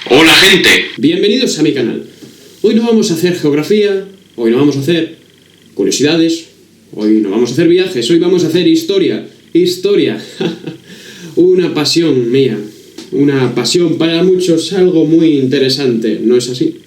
Hola gente, Bienvenidos a mi canal. Hoy no vamos a hacer geografía, hoy no vamos a hacer curiosidades, hoy no vamos a hacer viajes, hoy vamos a hacer historia. Historia. Una pasión mía, una pasión para muchos, algo muy interesante, ¿no es así?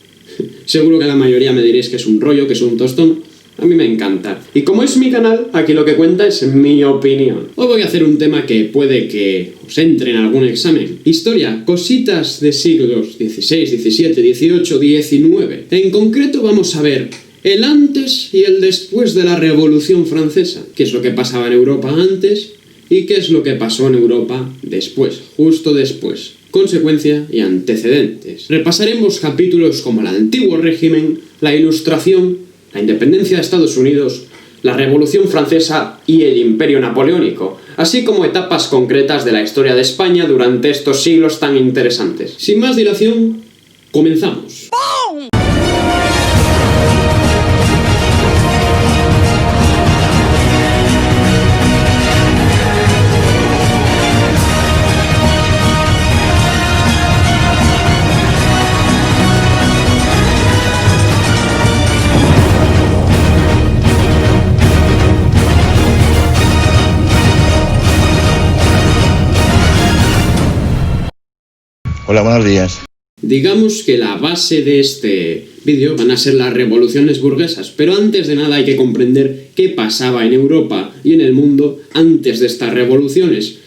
Seguro que la mayoría me diréis que es un rollo, que es un tostón. A mí me encanta. Y como es mi canal, aquí lo que cuenta es mi opinión. Hoy voy a hacer un tema que puede que os entre en algún examen. Historia, cositas de siglos XVI, XVII, XVIII, XIX. En concreto vamos a ver el antes y el después de la Revolución Francesa. ¿Qué es lo que pasaba en Europa antes y qué es lo que pasó en Europa después, justo después? Consecuencia y antecedentes. Repasaremos capítulos como el Antiguo Régimen, la Ilustración, la independencia de Estados Unidos, la Revolución Francesa y el Imperio Napoleónico, así como etapas concretas de la historia de España durante estos siglos tan interesantes. Sin más dilación, comenzamos. Hola, buenos días. Digamos que la base de este vídeo van a ser las revoluciones burguesas, pero antes de nada hay que comprender qué pasaba en Europa y en el mundo antes de estas revoluciones.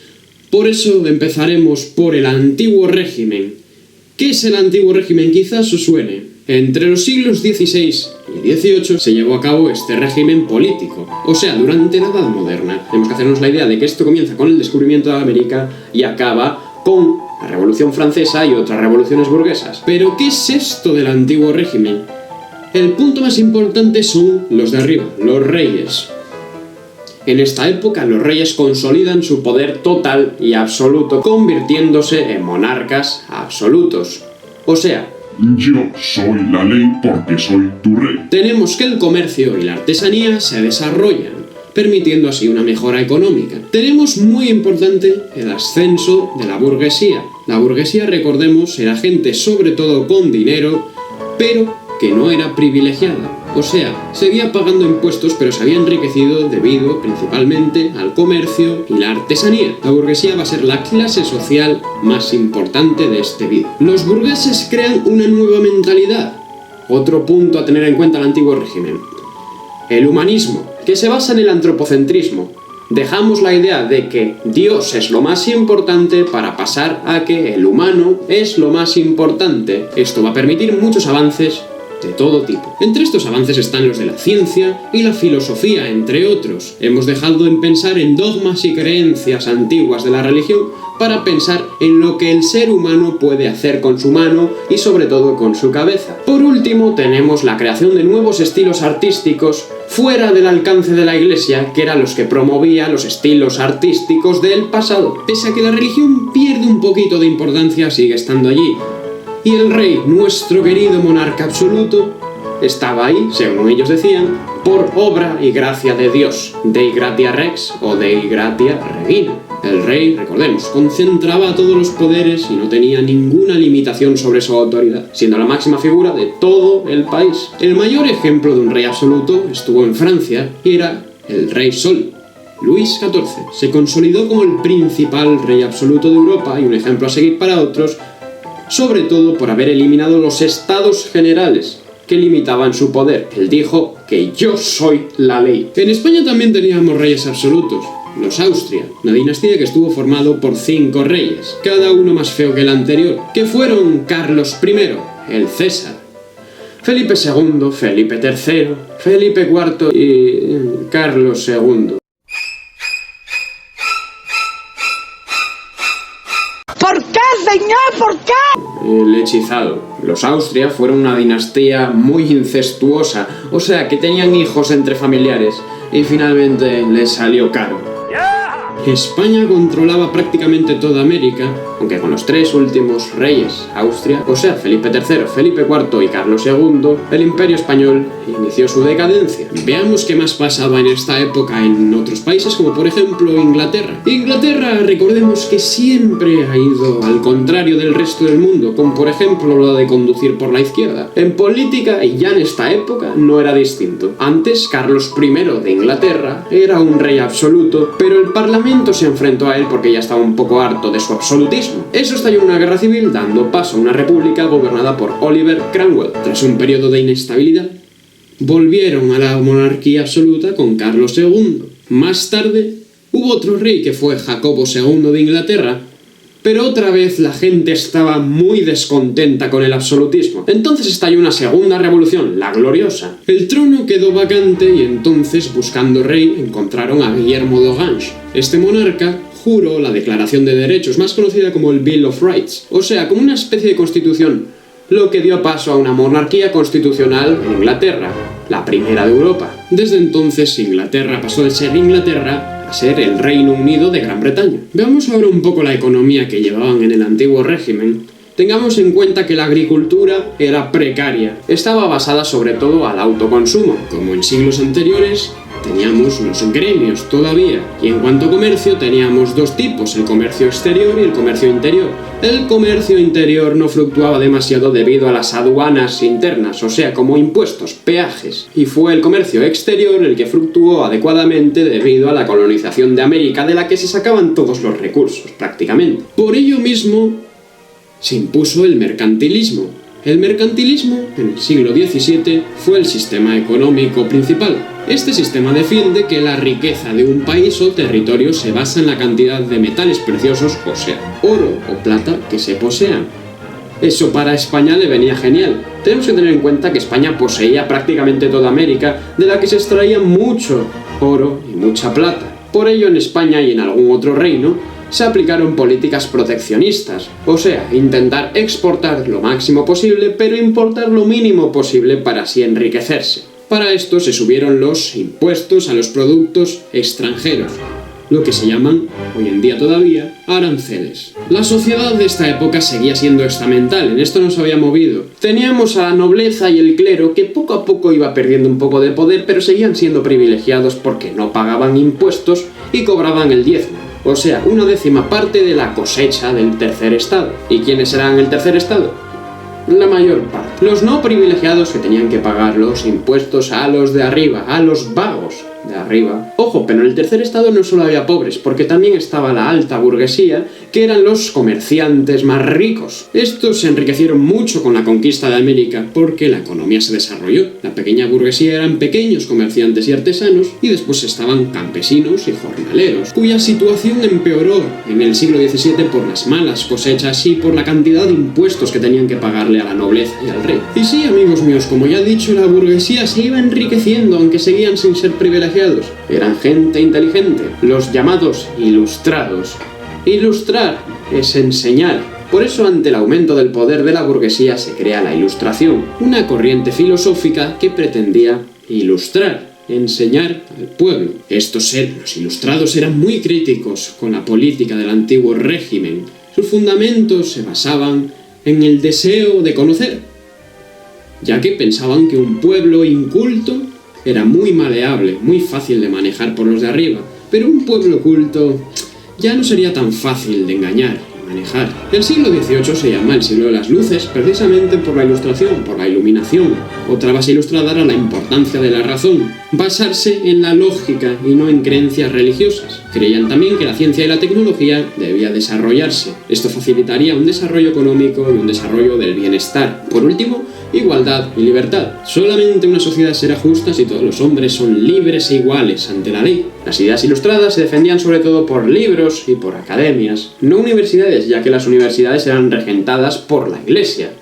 Por eso empezaremos por el Antiguo Régimen. ¿Qué es el Antiguo Régimen? Quizás os suene. Entre los siglos XVI y XVIII se llevó a cabo este régimen político, o sea, durante la Edad Moderna. Tenemos que hacernos la idea de que esto comienza con el descubrimiento de América y acaba con la Revolución Francesa y otras revoluciones burguesas. ¿Pero qué es esto del Antiguo Régimen? El punto más importante son los de arriba, los reyes. En esta época los reyes consolidan su poder total y absoluto, convirtiéndose en monarcas absolutos. O sea, yo soy la ley porque soy tu rey. tenemos que el comercio y la artesanía se desarrollan, permitiendo así una mejora económica. Tenemos muy importante el ascenso de la burguesía. La burguesía, recordemos, era gente sobre todo con dinero, pero que no era privilegiada. O sea, seguía pagando impuestos, pero se había enriquecido debido principalmente al comercio y la artesanía. La burguesía va a ser la clase social más importante de este vídeo. Los burgueses crean una nueva mentalidad. Otro punto a tener en cuenta el Antiguo Régimen. El humanismo, que se basa en el antropocentrismo. Dejamos la idea de que Dios es lo más importante para pasar a que el humano es lo más importante. Esto va a permitir muchos avances de todo tipo. Entre estos avances están los de la ciencia y la filosofía, entre otros. Hemos dejado de pensar en dogmas y creencias antiguas de la religión para pensar en lo que el ser humano puede hacer con su mano y sobre todo con su cabeza. Por último, tenemos la creación de nuevos estilos artísticos fuera del alcance de la Iglesia, que eran los que promovía los estilos artísticos del pasado. Pese a que la religión pierde un poquito de importancia, sigue estando allí. Y el rey, nuestro querido monarca absoluto, estaba ahí, según ellos decían, por obra y gracia de Dios, Dei gratia rex o Dei gratia regina. El rey, recordemos, concentraba todos los poderes y no tenía ninguna limitación sobre su autoridad, siendo la máxima figura de todo el país. El mayor ejemplo de un rey absoluto estuvo en Francia y era el rey Sol. Luis XIV se consolidó como el principal rey absoluto de Europa y un ejemplo a seguir para otros, sobre todo por haber eliminado los estados generales que limitaban su poder. Él dijo que yo soy la ley. En España también teníamos reyes absolutos, los Austria, una dinastía que estuvo formado por 5 reyes, cada uno más feo que el anterior, que fueron Carlos I, el César, Felipe II, Felipe III, Felipe IV y Carlos II. ¿Por qué, señor? ¿Por qué? El hechizado. Los Austria fueron una dinastía muy incestuosa, o sea que tenían hijos entre familiares y finalmente les salió caro. España controlaba prácticamente toda América, aunque con los tres últimos reyes, Austria, o sea, Felipe III, Felipe IV y Carlos II, el Imperio Español inició su decadencia. Veamos qué más pasaba en esta época en otros países, como por ejemplo Inglaterra. Inglaterra, recordemos que siempre ha ido al contrario del resto del mundo, como por ejemplo lo de conducir por la izquierda. En política, y ya en esta época, no era distinto. Antes, Carlos I de Inglaterra era un rey absoluto, pero el Parlamento se enfrentó a él porque ya estaba un poco harto de su absolutismo. Eso estalló en una guerra civil, dando paso a una república gobernada por Oliver Cromwell. Tras un periodo de inestabilidad, volvieron a la monarquía absoluta con Carlos II. Más tarde, hubo otro rey que fue Jacobo II de Inglaterra, pero otra vez la gente estaba muy descontenta con el absolutismo. Entonces estalló una segunda revolución, la Gloriosa. El trono quedó vacante y entonces, buscando rey, encontraron a Guillermo d'Orange. Este monarca juró la Declaración de Derechos, más conocida como el Bill of Rights, o sea, como una especie de constitución, lo que dio paso a una monarquía constitucional en Inglaterra, la primera de Europa. Desde entonces, Inglaterra pasó de ser Inglaterra a ser el Reino Unido de Gran Bretaña. Veamos ahora un poco la economía que llevaban en el antiguo régimen. Tengamos en cuenta que la agricultura era precaria. Estaba basada sobre todo al autoconsumo. Como en siglos anteriores, teníamos los gremios todavía. Y en cuanto a comercio, teníamos dos tipos, el comercio exterior y el comercio interior. El comercio interior no fluctuaba demasiado debido a las aduanas internas, o sea, como impuestos, peajes. Y fue el comercio exterior el que fluctuó adecuadamente debido a la colonización de América, de la que se sacaban todos los recursos, prácticamente. Por ello mismo, se impuso el mercantilismo. El mercantilismo, en el siglo XVII, fue el sistema económico principal. Este sistema defiende que la riqueza de un país o territorio se basa en la cantidad de metales preciosos, o sea, oro o plata, que se posean. Eso para España le venía genial. Tenemos que tener en cuenta que España poseía prácticamente toda América, de la que se extraía mucho oro y mucha plata. Por ello, en España y en algún otro reino, se aplicaron políticas proteccionistas, o sea, intentar exportar lo máximo posible, pero importar lo mínimo posible para así enriquecerse. Para esto se subieron los impuestos a los productos extranjeros, lo que se llaman, hoy en día todavía, aranceles. La sociedad de esta época seguía siendo estamental, en esto no se había movido. Teníamos a la nobleza y el clero que poco a poco iba perdiendo un poco de poder, pero seguían siendo privilegiados porque no pagaban impuestos y cobraban el diezmo. O sea, 1/10 parte de la cosecha del tercer estado. ¿Y quiénes eran el tercer estado? La mayor parte. Los no privilegiados que tenían que pagar los impuestos a los de arriba, a los vagos de arriba. Ojo, pero en el tercer estado no solo había pobres, porque también estaba la alta burguesía, que eran los comerciantes más ricos. Estos se enriquecieron mucho con la conquista de América, porque la economía se desarrolló. La pequeña burguesía eran pequeños comerciantes y artesanos, y después estaban campesinos y jornaleros, cuya situación empeoró en el siglo XVII por las malas cosechas y por la cantidad de impuestos que tenían que pagarle a la nobleza y al rey. Y sí, amigos míos, como ya he dicho, la burguesía se iba enriqueciendo, aunque seguían sin ser privilegiados. Eran gente inteligente, los llamados ilustrados. Ilustrar es enseñar. Por eso, ante el aumento del poder de la burguesía, se crea la Ilustración, una corriente filosófica que pretendía ilustrar, enseñar al pueblo. Los ilustrados eran muy críticos con la política del antiguo régimen. Sus fundamentos se basaban en el deseo de conocer, ya que pensaban que un pueblo inculto era muy maleable, muy fácil de manejar por los de arriba, pero un pueblo culto ya no sería tan fácil de engañar y manejar. El siglo XVIII se llama el siglo de las luces, precisamente por la ilustración, por la iluminación. Otra base ilustrada era la importancia de la razón, basarse en la lógica y no en creencias religiosas. Creían también que la ciencia y la tecnología debía desarrollarse. Esto facilitaría un desarrollo económico y un desarrollo del bienestar. Por último, igualdad y libertad. Solamente una sociedad será justa si todos los hombres son libres e iguales ante la ley. Las ideas ilustradas se defendían sobre todo por libros y por academias, no universidades, ya que las universidades eran regentadas por la Iglesia,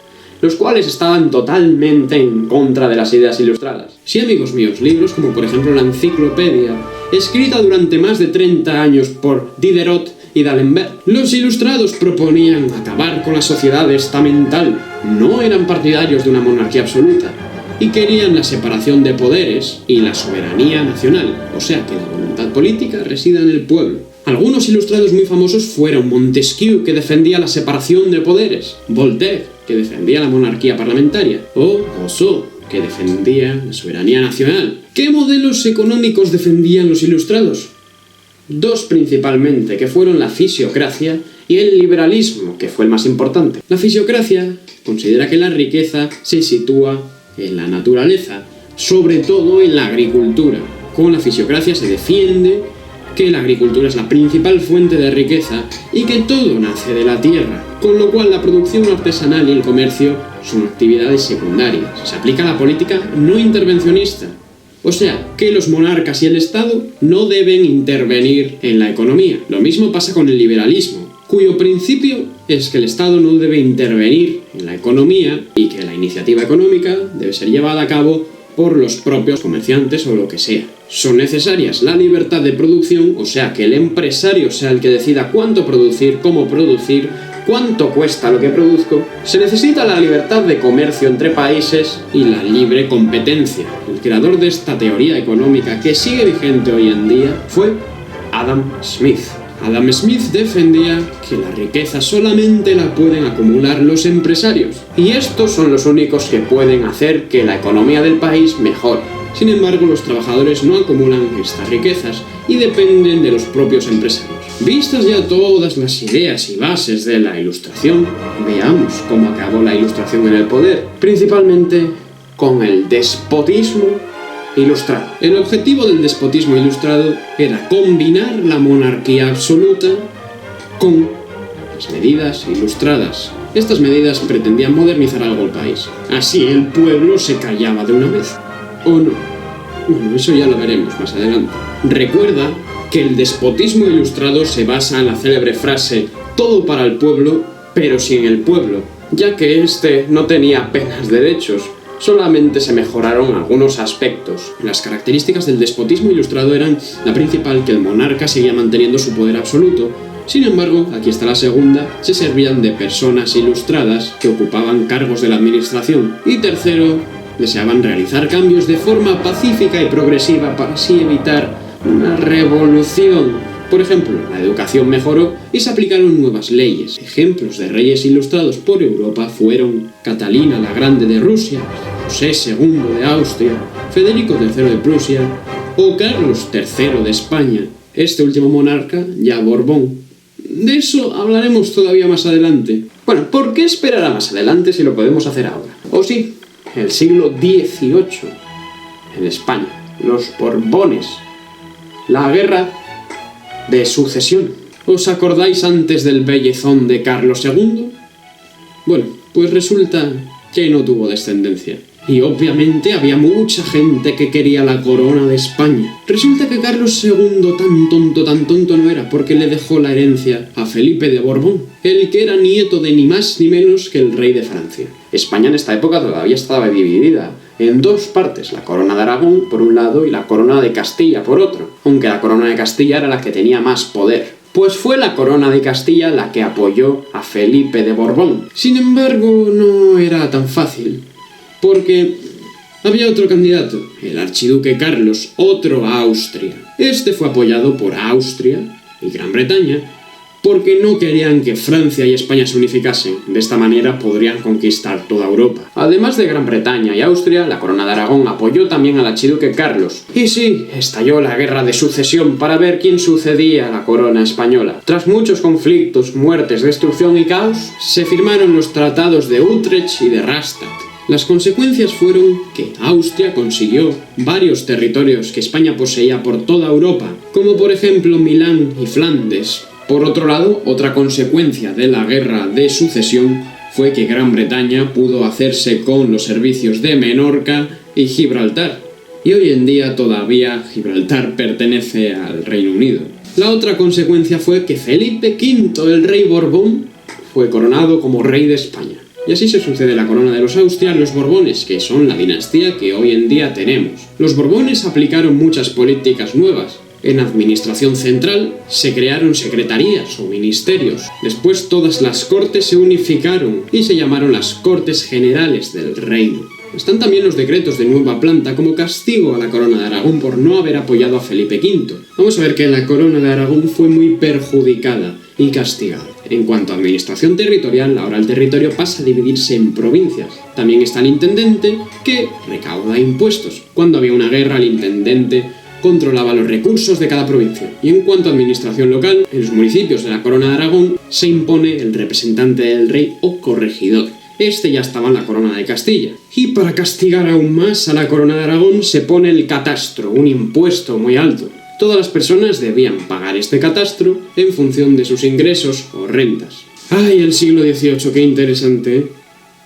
los cuales estaban totalmente en contra de las ideas ilustradas. Sí, amigos míos, libros como por ejemplo la Enciclopedia, escrita durante más de 30 años por Diderot y D'Alembert. Los ilustrados proponían acabar con la sociedad estamental, no eran partidarios de una monarquía absoluta, y querían la separación de poderes y la soberanía nacional, o sea que la voluntad política resida en el pueblo. Algunos ilustrados muy famosos fueron Montesquieu, que defendía la separación de poderes, Voltaire, que defendía la monarquía parlamentaria, o Rousseau, que defendía la soberanía nacional. ¿Qué modelos económicos defendían los ilustrados? Dos principalmente, que fueron la fisiocracia y el liberalismo, que fue el más importante. La fisiocracia considera que la riqueza se sitúa en la naturaleza, sobre todo en la agricultura. Con la fisiocracia se defiende que la agricultura es la principal fuente de riqueza y que todo nace de la tierra, con lo cual la producción artesanal y el comercio son actividades secundarias. Se aplica la política no intervencionista, o sea, que los monarcas y el Estado no deben intervenir en la economía. Lo mismo pasa con el liberalismo, cuyo principio es que el Estado no debe intervenir en la economía y que la iniciativa económica debe ser llevada a cabo por los propios comerciantes o lo que sea. Son necesarias la libertad de producción, o sea, que el empresario sea el que decida cuánto producir, cómo producir, cuánto cuesta lo que produzco. Se necesita la libertad de comercio entre países y la libre competencia. El creador de esta teoría económica, que sigue vigente hoy en día, fue Adam Smith. Adam Smith defendía que la riqueza solamente la pueden acumular los empresarios, y estos son los únicos que pueden hacer que la economía del país mejore. Sin embargo, los trabajadores no acumulan estas riquezas y dependen de los propios empresarios. Vistas ya todas las ideas y bases de la Ilustración, veamos cómo acabó la Ilustración en el poder, principalmente con el despotismo ilustrado. El objetivo del despotismo ilustrado era combinar la monarquía absoluta con las medidas ilustradas. Estas medidas pretendían modernizar algo el país. Así el pueblo se callaba de una vez. ¿O no? Bueno, eso ya lo veremos más adelante. Recuerda que el despotismo ilustrado se basa en la célebre frase «todo para el pueblo, pero sin el pueblo», ya que éste no tenía apenas derechos. Solamente se mejoraron algunos aspectos. Las características del despotismo ilustrado eran la principal, que el monarca seguía manteniendo su poder absoluto. Sin embargo, aquí está la segunda, se servían de personas ilustradas que ocupaban cargos de la administración. Y tercero, deseaban realizar cambios de forma pacífica y progresiva para así evitar una revolución. Por ejemplo, la educación mejoró y se aplicaron nuevas leyes. Ejemplos de reyes ilustrados por Europa fueron Catalina la Grande de Rusia, José II de Austria, Federico III de Prusia o Carlos III de España, este último monarca ya Borbón. De eso hablaremos todavía más adelante. Bueno, ¿por qué esperar a más adelante si lo podemos hacer ahora? O sí, el siglo XVIII, en España, los Borbones, la guerra de sucesión. ¿Os acordáis antes del bellezón de Carlos II? Bueno, pues resulta que no tuvo descendencia. Y obviamente había mucha gente que quería la corona de España. Resulta que Carlos II tan tonto no era, porque le dejó la herencia a Felipe de Borbón, el que era nieto de ni más ni menos que el rey de Francia. España en esta época todavía estaba dividida en dos partes, la corona de Aragón por un lado y la corona de Castilla por otro, aunque la corona de Castilla era la que tenía más poder. Pues fue la corona de Castilla la que apoyó a Felipe de Borbón. Sin embargo, no era tan fácil, porque había otro candidato, el archiduque Carlos, otro a Austria. Este fue apoyado por Austria y Gran Bretaña, porque no querían que Francia y España se unificasen. De esta manera podrían conquistar toda Europa. Además de Gran Bretaña y Austria, la corona de Aragón apoyó también al archiduque Carlos. Y sí, estalló la guerra de sucesión para ver quién sucedía a la corona española. Tras muchos conflictos, muertes, destrucción y caos, se firmaron los tratados de Utrecht y de Rastatt. Las consecuencias fueron que Austria consiguió varios territorios que España poseía por toda Europa, como por ejemplo Milán y Flandes. Por otro lado, otra consecuencia de la guerra de sucesión fue que Gran Bretaña pudo hacerse con los servicios de Menorca y Gibraltar, y hoy en día todavía Gibraltar pertenece al Reino Unido. La otra consecuencia fue que Felipe V, el rey Borbón, fue coronado como rey de España. Y así se sucede la corona de los Austrias, los Borbones, que son la dinastía que hoy en día tenemos. Los Borbones aplicaron muchas políticas nuevas. En administración central se crearon secretarías o ministerios. Después todas las cortes se unificaron y se llamaron las Cortes Generales del Reino. Están también los decretos de nueva planta como castigo a la Corona de Aragón por no haber apoyado a Felipe V. Vamos a ver que la Corona de Aragón fue muy perjudicada y castigada. En cuanto a administración territorial, ahora el territorio pasa a dividirse en provincias. También está el intendente, que recauda impuestos. Cuando había una guerra, el intendente controlaba los recursos de cada provincia. Y en cuanto a administración local, en los municipios de la Corona de Aragón se impone el representante del rey o corregidor. Este ya estaba en la Corona de Castilla. Y para castigar aún más a la Corona de Aragón se pone el catastro, un impuesto muy alto. Todas las personas debían pagar este catastro en función de sus ingresos o rentas. ¡Ay, el siglo XVIII, qué interesante! ¿Eh?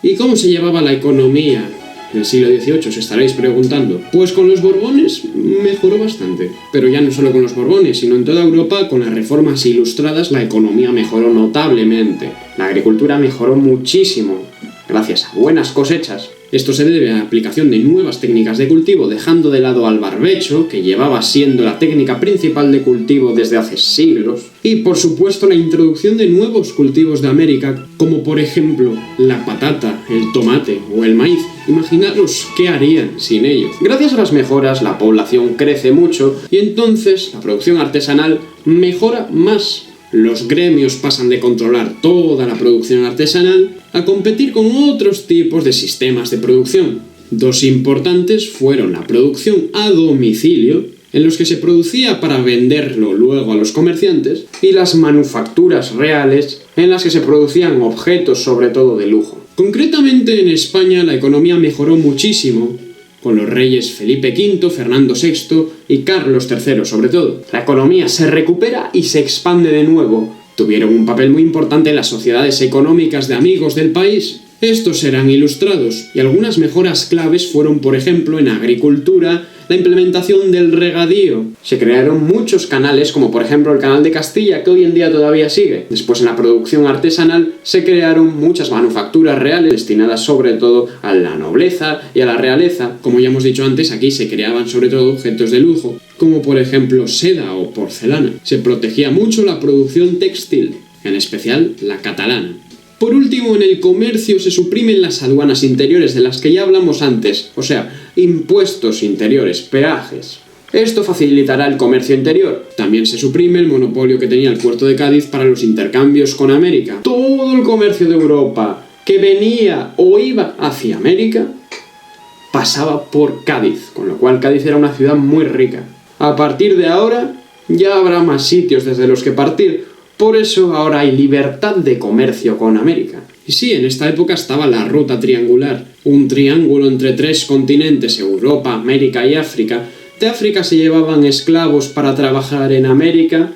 ¿Y cómo se llevaba la economía en el siglo XVIII? Os estaréis preguntando. Pues con los Borbones mejoró bastante. Pero ya no solo con los Borbones, sino en toda Europa, con las reformas ilustradas, la economía mejoró notablemente. La agricultura mejoró muchísimo, gracias a buenas cosechas. Esto se debe a la aplicación de nuevas técnicas de cultivo, dejando de lado al barbecho, que llevaba siendo la técnica principal de cultivo desde hace siglos, y por supuesto la introducción de nuevos cultivos de América, como por ejemplo la patata, el tomate o el maíz. Imaginaros qué harían sin ellos. Gracias a las mejoras, la población crece mucho y entonces la producción artesanal mejora más. Los gremios pasan de controlar toda la producción artesanal a competir con otros tipos de sistemas de producción. Dos importantes fueron la producción a domicilio, en los que se producía para venderlo luego a los comerciantes, y las manufacturas reales, en las que se producían objetos sobre todo de lujo. Concretamente en España la economía mejoró muchísimo, con los reyes Felipe V, Fernando VI y Carlos III sobre todo. La economía se recupera y se expande de nuevo. Tuvieron un papel muy importante en las sociedades económicas de amigos del país. Estos eran ilustrados, y algunas mejoras claves fueron, por ejemplo, en agricultura, la implementación del regadío. Se crearon muchos canales, como por ejemplo el Canal de Castilla, que hoy en día todavía sigue. Después, en la producción artesanal, se crearon muchas manufacturas reales destinadas sobre todo a la nobleza y a la realeza. Como ya hemos dicho antes, aquí se creaban sobre todo objetos de lujo, como por ejemplo seda o porcelana. Se protegía mucho la producción textil, en especial la catalana. Por último, en el comercio se suprimen las aduanas interiores de las que ya hablamos antes, o sea, impuestos interiores, peajes. Esto facilitará el comercio interior. También se suprime el monopolio que tenía el puerto de Cádiz para los intercambios con América. Todo el comercio de Europa que venía o iba hacia América pasaba por Cádiz, con lo cual Cádiz era una ciudad muy rica. A partir de ahora ya habrá más sitios desde los que partir. Por eso ahora hay libertad de comercio con América. Y sí, en esta época estaba la ruta triangular, un triángulo entre tres continentes, Europa, América y África. De África se llevaban esclavos para trabajar en América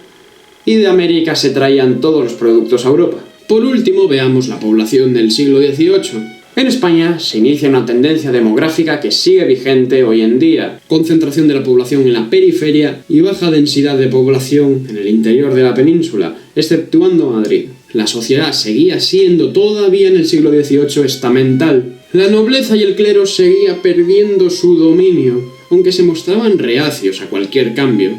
y de América se traían todos los productos a Europa. Por último, veamos la población del siglo XVIII. En España se inicia una tendencia demográfica que sigue vigente hoy en día. Concentración de la población en la periferia y baja densidad de población en el interior de la península, exceptuando Madrid. La sociedad seguía siendo todavía en el siglo XVIII estamental. La nobleza y el clero seguía perdiendo su dominio, aunque se mostraban reacios a cualquier cambio,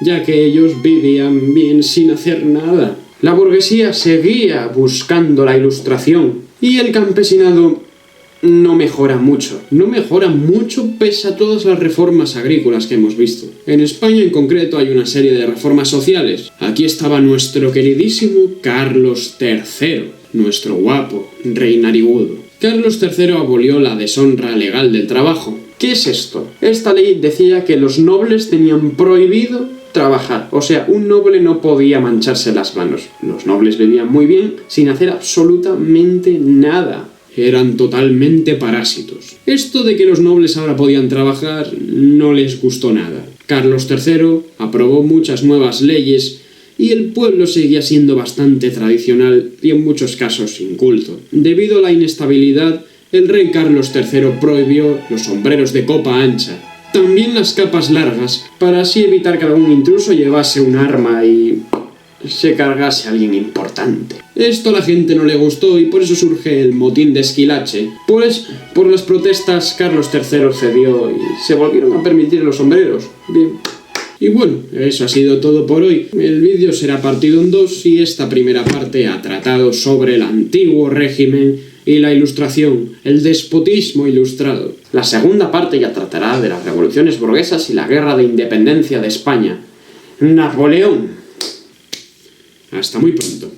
ya que ellos vivían bien sin hacer nada. La burguesía seguía buscando la ilustración y el campesinado no mejora mucho pese a todas las reformas agrícolas que hemos visto. En España en concreto hay una serie de reformas sociales. Aquí estaba nuestro queridísimo Carlos III, nuestro guapo rey narigudo. Carlos III abolió la deshonra legal del trabajo. ¿Qué es esto? Esta ley decía que los nobles tenían prohibido trabajar, o sea, un noble no podía mancharse las manos. Los nobles vivían muy bien sin hacer absolutamente nada. Eran totalmente parásitos. Esto de que los nobles ahora podían trabajar no les gustó nada. Carlos III aprobó muchas nuevas leyes y el pueblo seguía siendo bastante tradicional y en muchos casos inculto. Debido a la inestabilidad, el rey Carlos III prohibió los sombreros de copa ancha, también las capas largas, para así evitar que algún intruso llevase un arma y se cargase a alguien importante. Esto a la gente no le gustó y por eso surge el motín de Esquilache. Pues por las protestas Carlos III cedió y se volvieron a permitir los sombreros. Bien. Y bueno, eso ha sido todo por hoy. El vídeo será partido en dos y esta primera parte ha tratado sobre el antiguo régimen y la Ilustración, el despotismo ilustrado. La segunda parte ya tratará de las revoluciones burguesas y la guerra de independencia de España. Napoleón. Hasta muy pronto.